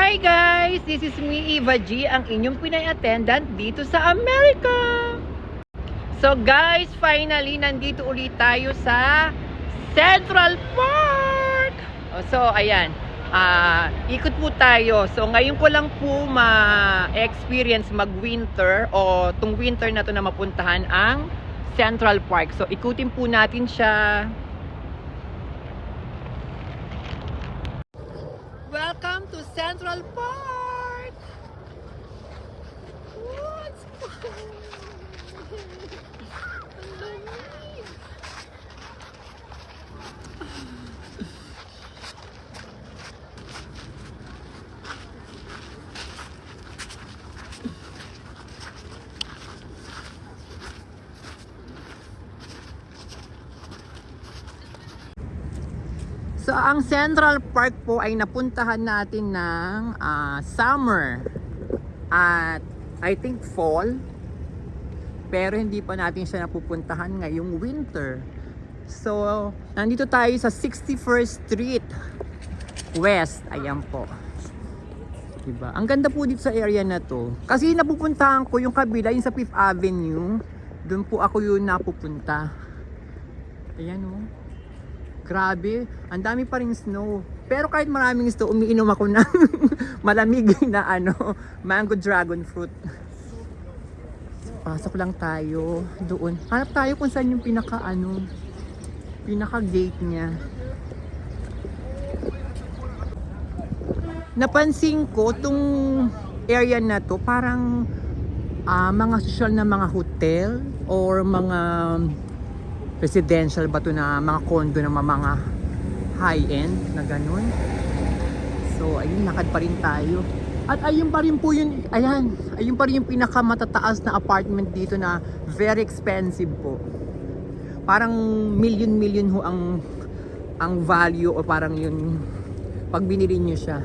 Hi guys! This is me, Eva G, ang inyong Pinay attendant dito sa America. So guys, finally, nandito ulit tayo sa Central Park. So ayan, ikot po tayo. So ngayon ko lang po ma-experience mag-winter o tung winter na to na mapuntahan ang Central Park. So ikutin po natin siya. Welcome to Central Park! What's So, ang Central Park po ay napuntahan natin ng summer at I think fall. Pero hindi pa natin siya napupuntahan ngayong winter. So, nandito tayo sa 61st Street West. Ayan po. Diba? Ang ganda po dito sa area na to. Kasi napupuntahan ko yung kabila, yung sa 5th Avenue. Doon po ako yung napupunta. Ayan o. Grabe, ang dami pa rin snow. Pero kahit maraming snow, umiinom ako ng malamig na mango dragon fruit. Pasok lang tayo doon. Hanap tayo kung saan yung pinaka gate niya. Napansin ko tong area na to parang mga social na mga hotel or mga residential ba to na mga condo na mga high-end na ganun. So ayun, lakad pa rin tayo. At ayun pa rin po yun, ayun pa rin yung pinakamatataas na apartment dito na very expensive po. Parang million ho ang value o parang yun pag binili nyo siya.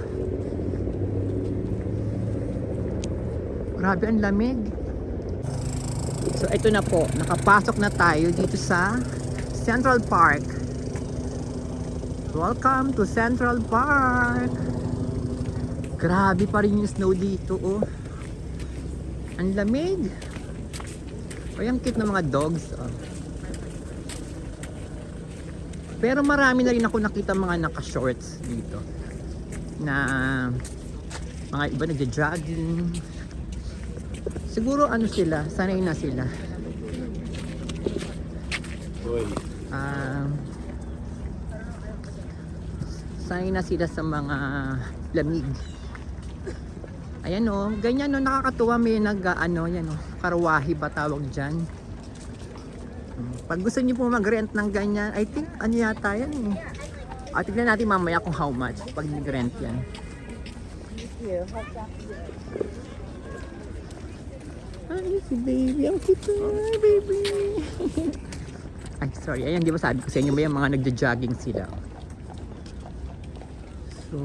Grabe, ang lamig. So ito na po, nakapasok na tayo dito sa Central Park. Welcome to Central Park. Grabe pa rin yung snow dito, oh. Ang lamig. Ay, ang cute ng mga dogs, oh. Pero marami na rin ako nakita mga naka-shorts dito. Na mga iba nagja-jogging. Siguro sila, sanay na sila. Sanay na sila sa mga lamig. Ayan o, ganyan o, nakakatuwa, may yan o, karwahi ba tawag dyan. Pag gusto niyo po mag-rent ng ganyan, I think yata yan eh. Tignan natin mamaya kung how much pag nag-rent yan. Ay, si baby. Ang cute na, baby. Ay, sorry. Ayan, di ba sabi ko sa inyo, may mga nagja-jogging sila. So,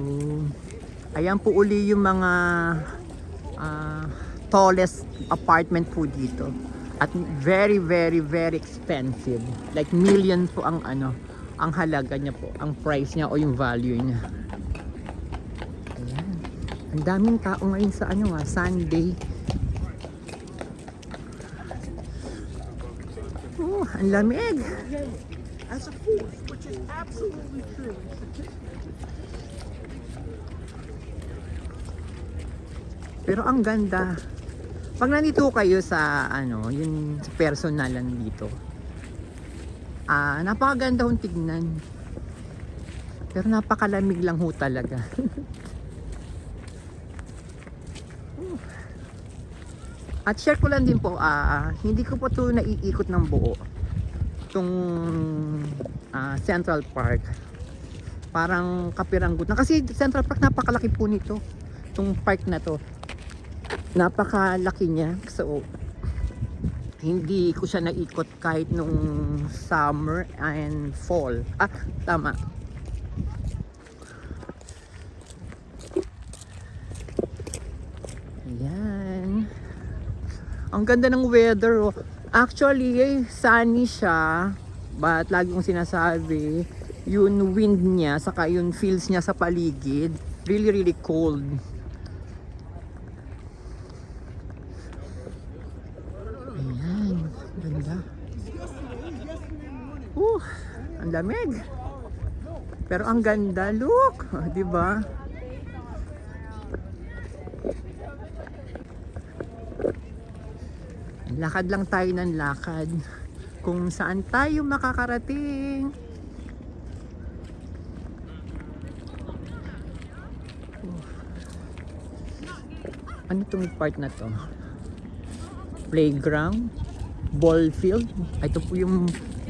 ayan po uli yung mga tallest apartment po dito. At very, very, very expensive. Like millions po ang ang halaga niya po. Ang price niya o yung value niya. Ayan. Ang daming tao ngayon sa Sunday. Oh, ang lamig. As a force, which is absolutely true. Pero ang ganda. Pag nandito kayo sa yung personalan dito. Napakaganda hong tignan. Pero napakalamig lang ho talaga. At share ko lang din po, hindi ko po ito naiikot ng buo. Itong Central Park. Parang kapiranggot na. Kasi Central Park napakalaki po nito. Itong park na to. Napakalaki niya. So, hindi ko siya naikot kahit nung summer and fall. Tama. Ayan. Ang ganda ng weather, oh. Actually, sunny siya. But lagi kong sinasabi, yung wind niya, saka yung feels niya sa paligid, really, really cold. Ang lamig. Pero ang ganda, look. Di ba? Lakad lang tayo ng lakad. Kung saan tayo makakarating. Ano itong part na to? Playground? Ball field? Ito po yung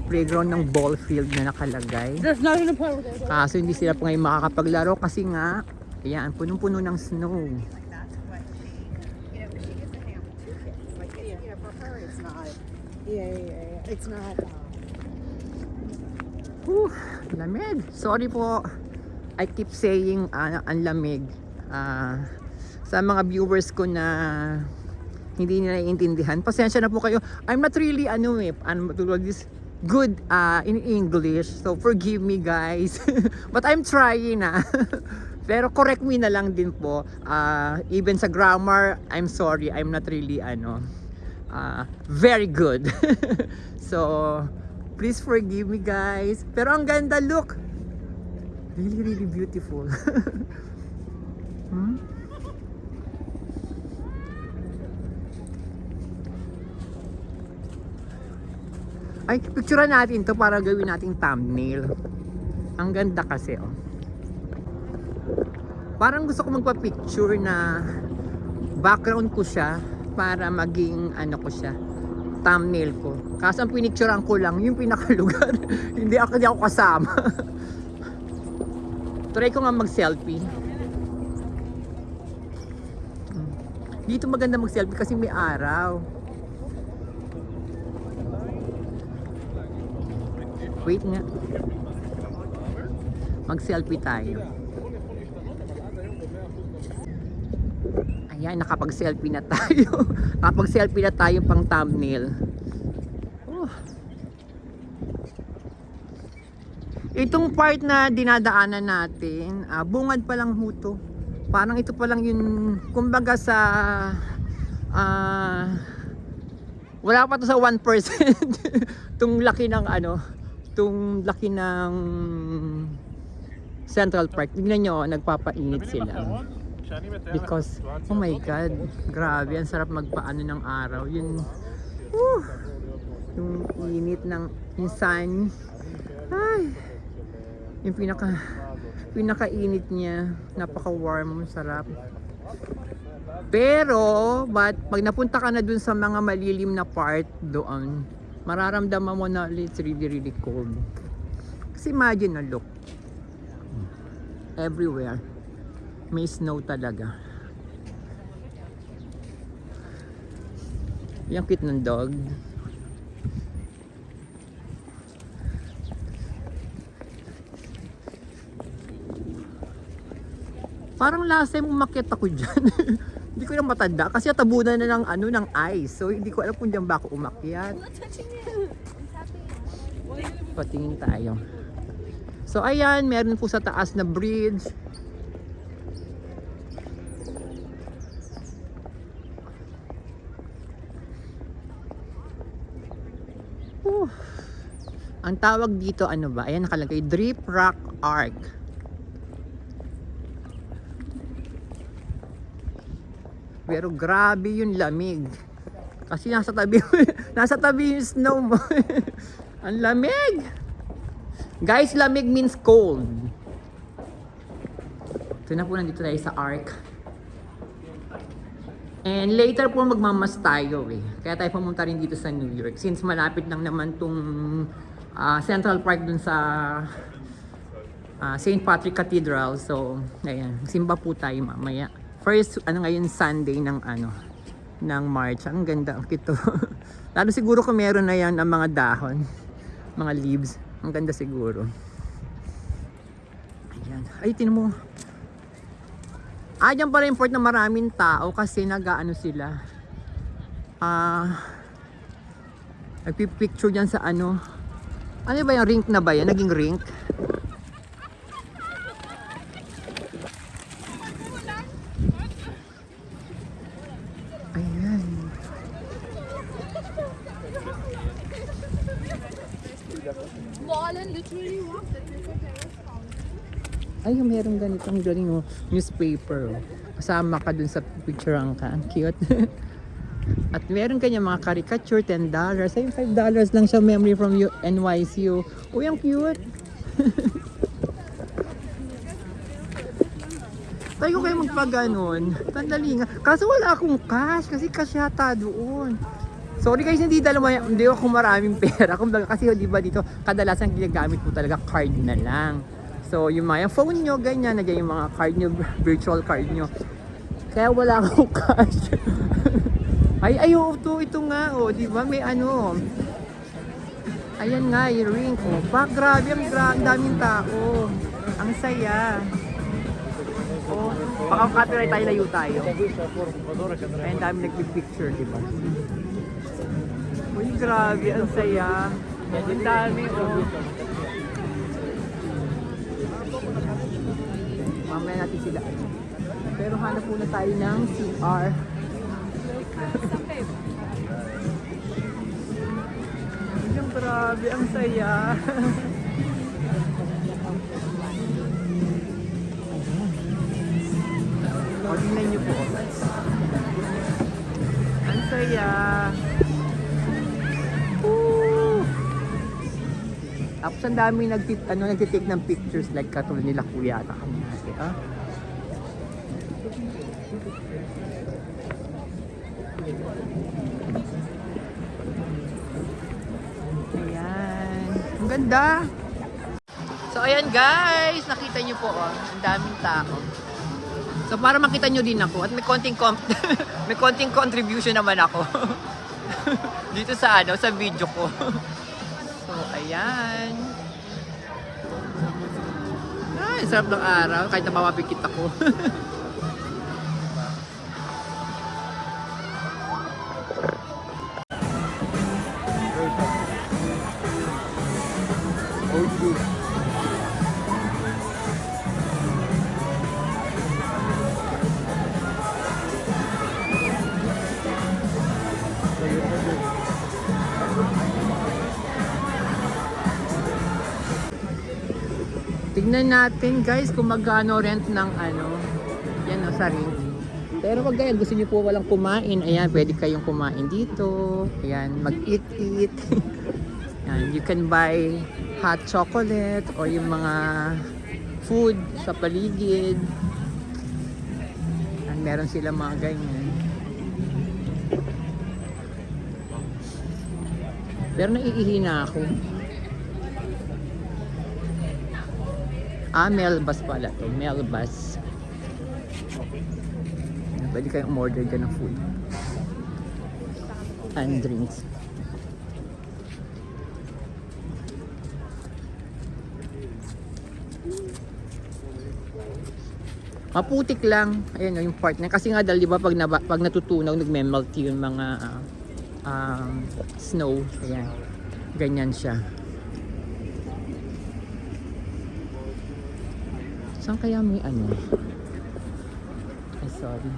playground ng ball field na nakalagay. There's not an apartment there. Kaso hindi sila pa ngayon makakapaglaro kasi nga, ayan, punong-puno ng snow. Yeah. It's not. Lamig. Sorry po. I keep saying ang lamig. Sa mga viewers ko na hindi nila naiintindihan, pasensya na po kayo. I'm not really good in English, so forgive me guys. But I'm trying na. Pero correct me na lang din po. Even sa grammar, I'm sorry, I'm not really very good. So please forgive me guys. Pero ang ganda, look. Really beautiful. Ay, picturean natin to para gawin nating thumbnail. Ang ganda kasi, oh. Parang gusto ko magpa-picture na background ko siya para maging ko siya, thumbnail ko. Kaso ang pinicturean ko lang yung pinakalugar. hindi ako kasama. Try ko nga mag-selfie. Dito maganda mag-selfie kasi may araw. Wait nga. Mag-selfie tayo. Ayan, nakapag-selfie na tayo. Nakapag-selfie na tayo pang thumbnail. Itong part na dinadaanan natin, bungad pa lang huto. Parang ito pa lang yun, kumbaga sa wala pa to sa 1%. Tung laki ng tung laki ng Central Park. Tignan nyo, nagpapainit sila. Because, oh my God, grabe, ang sarap magpaano ng araw. Yung init ng yung sun. Ay, yung pinaka-init niya, napaka-warm, sarap. Pero, pag napunta ka na dun sa mga malilim na part doon, mararamdaman mo na it's really cold. Kasi imagine na, look. Everywhere. May snow talaga. Yung cute ng dog. Parang last time umakyat ako dyan. Hindi ko na matanda kasi tabunan na ng ice. So hindi ko alam kung dyan ba ako umakyat. Patingin tayo. So ayan, meron po sa taas na bridge. Ang tawag dito ayan nakalagay, Drip Rock Arc. Pero grabe yung lamig. Kasi nasa tabi yung snow mo. Ang lamig. Guys, lamig means cold. Ito na po, nandito tayo sa Arc. And later po magmamas tayo Kaya tayo pumunta rin dito sa New York. Since malapit lang naman tong Central Park dun sa St. Patrick Cathedral. So, ayan, simba po tayo mamaya. First, ngayon Sunday ng March. Ang ganda, ang kito. Lalo siguro kung meron na yan ang mga dahon, mga leaves. Ang ganda siguro. Ayan. Ay, tinan mo. Dyan pala yung port na maraming tao kasi sila. Nagpipicture dyan sa ano ba yung rink na ba yan? Naging rink? Ayan. What? Holland literally walked it because there was fountain. Ay, meron ganitong galing oh, newspaper. Oh. Kasama ka dun sa picture ka. Ang cute. At meron kanya mga caricature, $10. Ay, $5 lang siya, memory from you, NYCU. Uy, ang cute. Tayo kayo magpaganon. Tandali nga. Kaso wala akong cash kasi cash yata doon. Sorry guys, hindi ako maraming pera. Kumbaga kasi di ba dito, kadalasan ginagamit mo talaga card na lang. So yung mga phone nyo, ganyan, nagyan yung mga card nyo, virtual card nyo. Kaya wala akong cash. Ito nga, oh, di ba? May ano. Ayan nga, yung ring. Oh, grabe, ang daming tao. Ang saya. Oh, baka copyright tayo, layo tayo. Ay, ang dami nagpipicture, di ba? Uy, grabe, ang saya. Ang dami, oh. Mamaya natin sila. Pero hanap muna tayo ng CR. Ang grabe, ang saya. O, tingnan niyo po. Ang saya. Woo! Tapos ang dami nagtitake ng pictures like katulad nila kuya at kami natin. Ah? Ayan. Ang ganda. So ayan guys, nakita niyo po oh, ang daming tao. So para makita nyo din ako at may konting contribution naman ako dito sa sa video ko. So ayan. Ay, sarap ng araw kahit na mapapikit ako. Tignan natin guys kung magkano rent ng yan o, sa ring. Pero pag guys, gusto niyo po walang kumain, ayan, pwede kayong kumain dito. Ayan, mag-eat-eat. Ayan, you can buy hot chocolate or yung mga food sa paligid. Ayan, meron sila mga ganyan. Pero naiihi na ako. Melbas pala to. Melbas. Pwede kayong umorder dyan ng food. And drinks. Maputik lang. Ayan yung part na. Kasi nga dahil diba pag natutunaw, nagme-melt yung mga snow. Ayan. Ganyan siya. Saan kaya may Ay, sorry.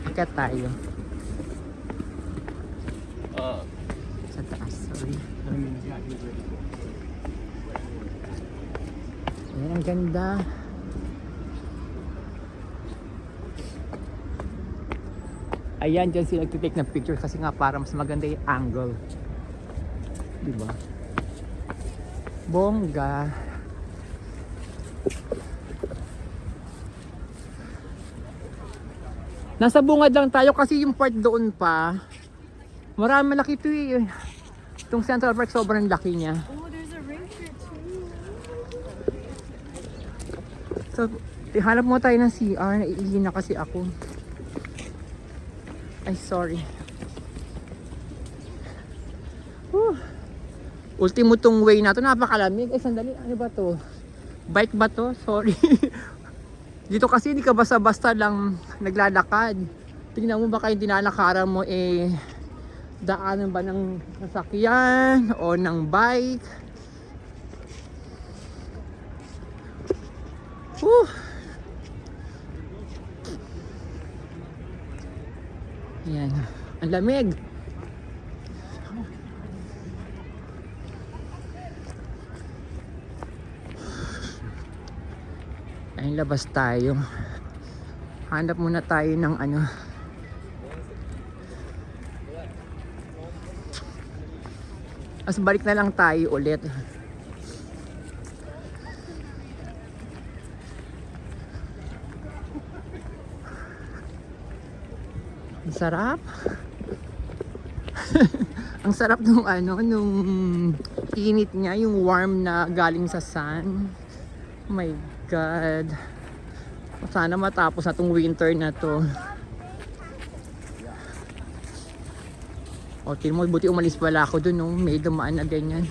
Ikat tayo. Sa taas, sorry. Ayan, ang ganda. Ayan, dyan sila nagtitake ng picture kasi nga para mas maganda yung angle. Diba? Bongga. Nasa bungad lang tayo kasi yung part doon pa marami, malaki ito eh. Itong Central Park sobrang laki niya. Oh, there's a ring here too. So, hanap mo tayo ng CR. Naiihi na kasi ako. Ay, sorry. Ultimo tong way na to, napakalamig. Ay, sandali, ano ba to? Bike ba to? Sorry. Dito kasi hindi ka basta-basta lang naglalakad. Tingnan mo baka yung dinalakaran mo daanan ba ng sasakyan o ng bike. Yan. Ang lamig. Ayun, labas tayo. Hanap muna tayo ng ano. As balik na lang tayo ulit. Ang sarap. Ang sarap nung ano, nung init niya, yung warm na galing sa sun. Oh my God. Sana matapos na tong winter na to. O, tingnan mo, buti umalis pala ako dun, no? May dumaan na ganyan.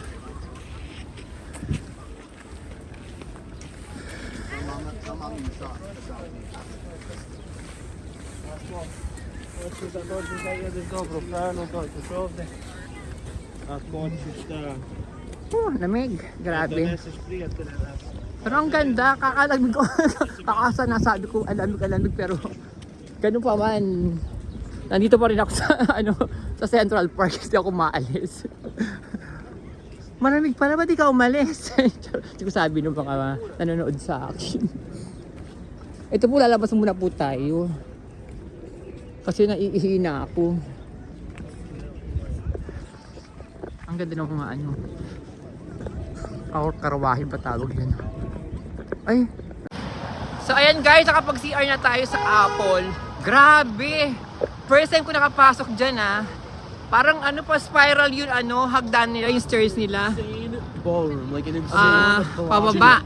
Lamig. Grabe. Pero ang ganda, kakalamig ko. Kakasa nasabi ko, alamig, pero ganun pa man. Nandito pa rin ako sa, ano, sa Central Park, hindi ako maalis. Malamig pala, ba't di ka umalis? Hindi ko sabi nung mga nanonood sa akin. Ito po, lalabas muna po tayo. Kasi naiihi na ako. Ang ganda ng mga ano. Karwahin pa tawag yan. Ay. So ayan guys, nakapag-CR na tayo sa Apple. Grabe! First time ko nakapasok dyan Parang ano pa, spiral yun ano, hagdan nila, yung stairs nila. Ballroom, like an insane. Pababa.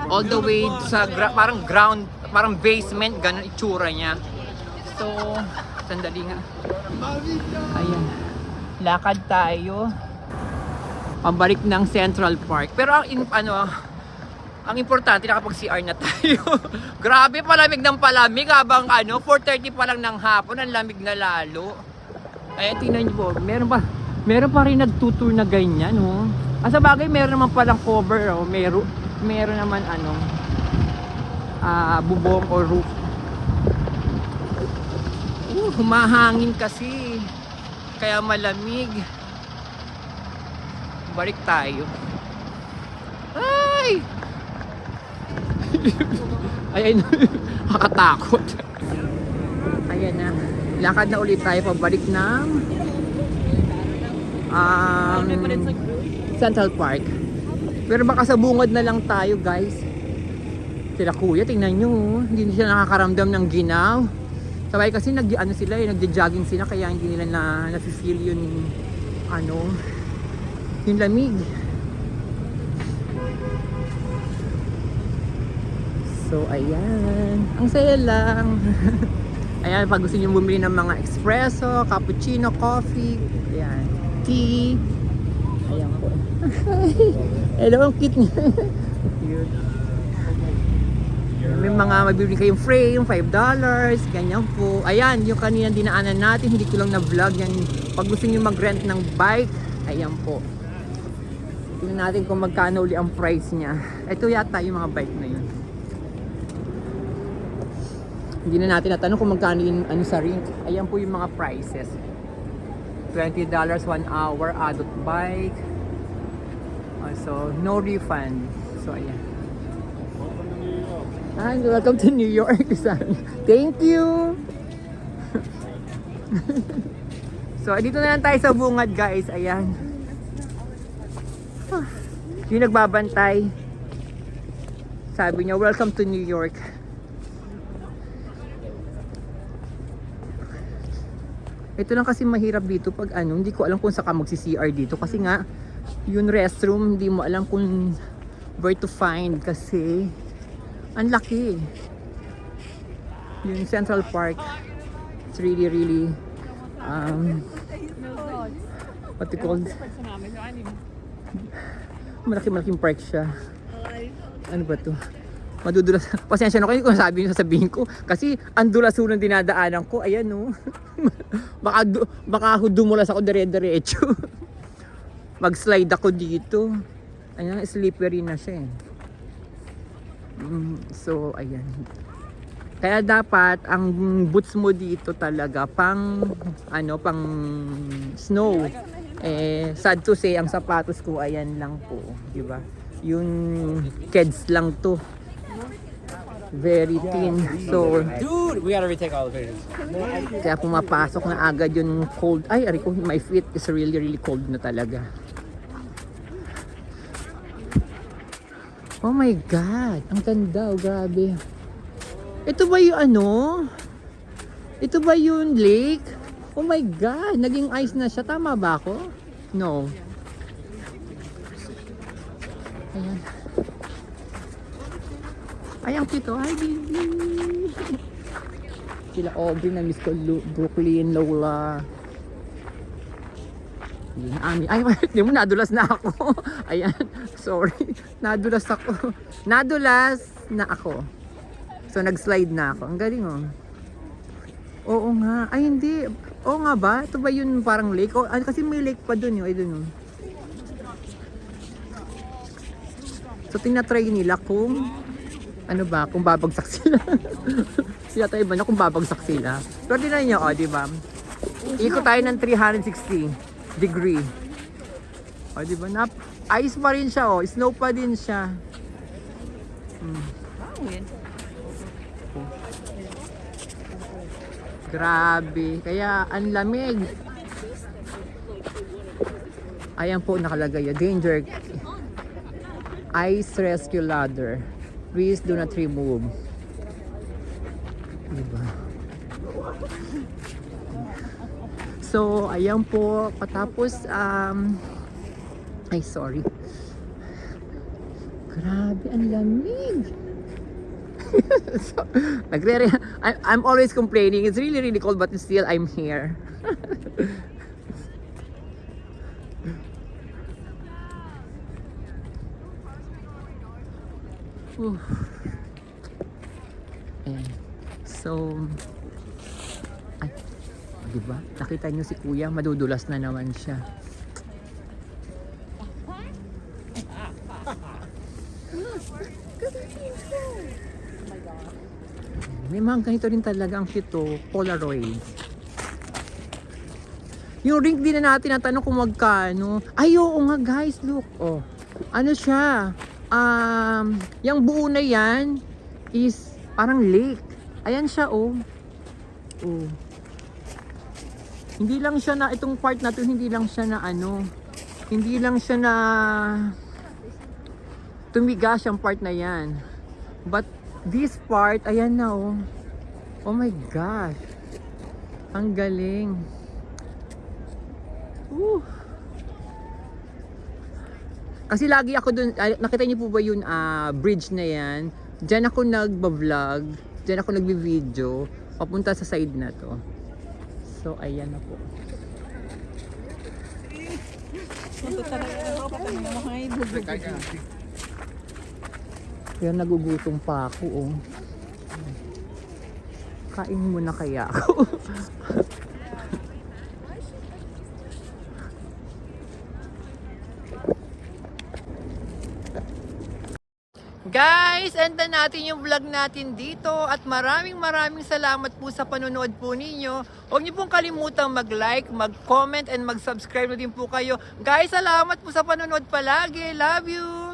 All the way sa parang ground, parang basement, ganun itsura niya. So, sandali nga. Ayan. Lakad tayo. Pabalik ng Central Park. Pero ang importante, nakapag-CR na tayo. Grabe, palamig ng palamig. Habang 4:30 pa lang ng hapon, ang lamig na lalo. Ayan, tingnan niyo po. Meron pa rin nagtutour na ganyan, Sa bagay, meron naman palang cover, Meron naman, bubong o roof. Humahangin kasi. Kaya malamig. Balik tayo. Ay! Ayan, nakatakot. Ayan na. Lakad na ulit tayo pabalik ng Central Park. Pero baka sa bungad na lang tayo, guys. Sila kuya, tingnan nyo. Hindi sila nakakaramdam ng ginaw. Sabay kasi nagja-jogging sila kaya hindi nila na-feel yung yung lamig. So ayan, ang saya lang. Ayan, pag gusto niyo bumili ng mga espresso, cappuccino, coffee, ayan, tea. Ayan po. Hello, ang cute niya. Cute. May mga mabibili kayong frame, $5, ganyan po. Ayan, yung kanina dinaanan natin, hindi ko lang na-vlog yan. Pag gusto niyo mag-rent ng bike, ayan po. Tingnan natin kung magkano uli ang price niya. Ito yata yung mga bike na yun. Hindi na natin natanong kung magkano yung sa rent. Ayan po yung mga prices. $20 1 hour, adult bike. So, no refund. So, ayan. Welcome to New York. Thank you. So, dito na lang tayo sa bungad, guys. Ayan. Yung nagbabantay. Sabi niya, welcome to New York. Ito lang kasi mahirap dito pag hindi ko alam kung saan ka magsi-CR dito. Kasi nga, yung restroom, hindi mo alam kung where to find kasi ang laki. Yung Central Park, it's really what you call, malaking park siya. Ano ba to? Madudulas. Pasensya na kayo kung sasabihin ko kasi ang dulas ng dinadaanan ko. Ayan, baka dumulas ako dire-diretso. Mag-slide ako dito. Ayan, slippery na siya. So, ayan. Kaya dapat ang boots mo dito talaga pang snow. Sad to say, ang sapatos ko ayan lang po, di ba? Yung kids lang to. Very thin. So, Dude, we gotta retake all the pictures. kaya pumapasok na agad yung cold. Ay, ari ko, my feet is really, really cold na talaga. Oh my God! Ang ganda, oh, grabe. Ito ba yung ano? Ito ba yung lake? Oh my God! Naging ice na siya. Tama ba ako? No. Ayan. Ay, ang cute, oh. Hi, baby! Sila Aubrey na miss ko, Brooklyn, Lola. Yun, Ami. Ay, di mo, nadulas na ako. Ayan, sorry. Nadulas ako. Nadulas na ako. So, nag-slide na ako. Ang galing, oh. Oo nga. Ay, hindi. Oo nga ba? Ito ba yun parang lake? Oh, kasi may lake pa dun, yun. Ay, dun, oh. So, tinatry nila kung ano ba, kung babagsak sila. Sila tayo ba na kung babagsak sila? Pero tinan nyo, oh, di ba? Ikot tayo ng 360 degree. O, di ba? Ice pa rin siya, oh. Snow pa din siya. Grabe. Kaya, ang lamig. Ayan po nakalagay. Danger. Ice rescue ladder. Please do not remove. Diba? So, ayan po. Patapos, ay, sorry. Grabe, ang lamig. So, I'm always complaining. It's really, really cold, but still, I'm here. Whew. Ayan. So, ay, diba? Nakita niyo si Kuya, madudulas na naman siya. May mga ganito rin talaga ang cute, Polaroid. Yung ring din na natin natanong kung magkano. Ay, oo nga guys, look. Oh, ano siya? Yung buo na yan is parang lake. Ayan siya, oh. Oh. Hindi lang siya na, itong part na to, hindi lang siya na ano, hindi lang siya na tumigas yung part na yan. But this part, ayan na, oh. Oh my gosh. Ang galing. Kasi lagi ako dun, nakita niyo po ba yun, bridge na yan? Diyan ako nagba-vlog, diyan ako nagbi-video, papunta sa side na to. So, ayan na po. Yan, nagugutom pa ako, oh. Kain muna kaya ako. Guys, end na natin yung vlog natin dito at maraming salamat po sa panonood po ninyo. Huwag niyo pong kalimutang mag-like, mag-comment, and mag-subscribe na din po kayo. Guys, salamat po sa panonood palagi. Love you!